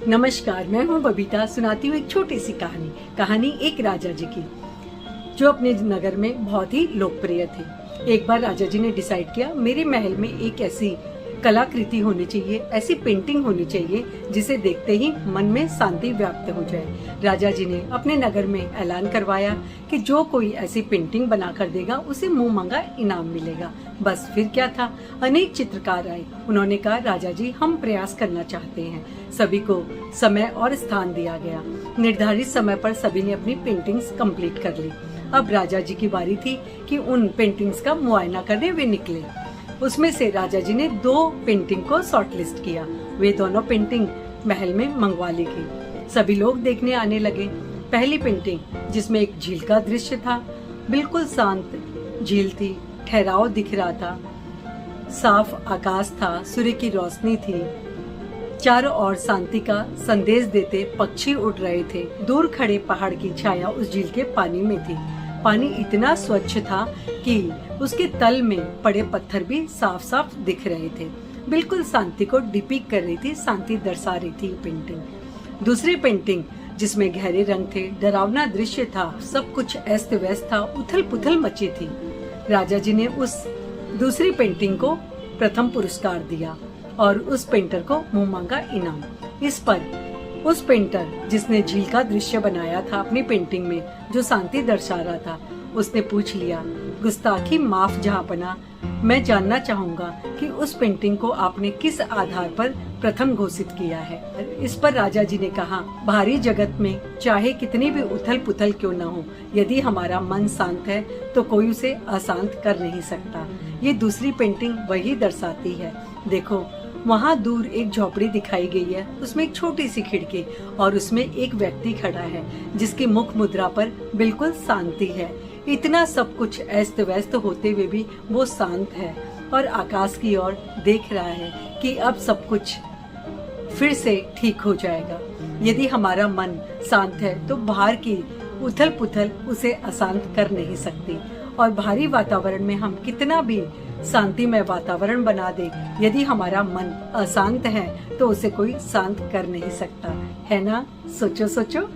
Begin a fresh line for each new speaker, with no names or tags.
नमस्कार, मैं हूँ बबीता। सुनाती हूँ एक छोटी सी कहानी एक राजा जी की, जो अपने नगर में बहुत ही लोकप्रिय थे। एक बार राजा जी ने डिसाइड किया, मेरे महल में एक ऐसी कलाकृति होनी चाहिए, ऐसी पेंटिंग होनी चाहिए जिसे देखते ही मन में शांति व्याप्त हो जाए। राजा जी ने अपने नगर में ऐलान करवाया कि जो कोई ऐसी पेंटिंग बना कर देगा उसे मुंह मांगा इनाम मिलेगा। बस फिर क्या था, अनेक चित्रकार आए। उन्होंने कहा, राजा जी हम प्रयास करना चाहते हैं। सभी को समय और स्थान दिया गया। निर्धारित समय पर सभी ने अपनी पेंटिंग्स कंप्लीट कर ली। अब राजा जी की बारी थी कि उन पेंटिंग्स का मुआयना करने वे निकले। उसमें से राजा जी ने 2 पेंटिंग को शॉर्टलिस्ट किया। वे दोनों पेंटिंग महल में मंगवा ली गई। सभी लोग देखने आने लगे। पहली पेंटिंग, जिसमें एक झील का दृश्य था, बिल्कुल शांत झील थी, ठहराव दिख रहा था, साफ आकाश था, सूर्य की रोशनी थी, चारों ओर शांति का संदेश देते पक्षी उड़ रहे थे। दूर खड़े पहाड़ की छाया उस झील के पानी में थी। पानी इतना स्वच्छ था कि उसके तल में पड़े पत्थर भी साफ साफ दिख रहे थे। बिल्कुल शांति को डिपिक्ट कर रही थी, शांति दर्शा रही थी पेंटिंग। दूसरी पेंटिंग, जिसमें गहरे रंग थे, डरावना दृश्य था, सब कुछ अस्त व्यस्त था, उथल पुथल मची थी। राजा जी ने उस दूसरी पेंटिंग को प्रथम पुरस्कार दिया और उस पेंटर को मुंह मांगा इनाम। इस पर उस पेंटर जिसने झील का दृश्य बनाया था अपनी पेंटिंग में, जो शांति दर्शा रहा था, उसने पूछ लिया, गुस्ताखी माफ जहाँपना, मैं जानना चाहूंगा कि उस पेंटिंग को आपने किस आधार पर प्रथम घोषित किया है। इस पर राजा जी ने कहा, भारी जगत में चाहे कितनी भी उथल पुथल क्यों न हो, यदि हमारा मन शांत है तो कोई उसे अशांत कर नहीं सकता। ये दूसरी पेंटिंग वही दर्शाती है। देखो, वहाँ दूर एक झोपड़ी दिखाई गई है, उसमें एक छोटी सी खिड़की और उसमें एक व्यक्ति खड़ा है जिसकी मुख मुद्रा पर बिल्कुल शांति है। इतना सब कुछ अस्त व्यस्त होते हुए भी वो शांत है और आकाश की ओर देख रहा है कि अब सब कुछ फिर से ठीक हो जाएगा। यदि हमारा मन शांत है तो बाहर की उथल पुथल उसे अशांत कर नहीं सकती, और भारी वातावरण में हम कितना भी शांतिमय वातावरण बना दे, यदि हमारा मन अशांत है तो उसे कोई शांत कर नहीं सकता, है ना? सोचो सोचो।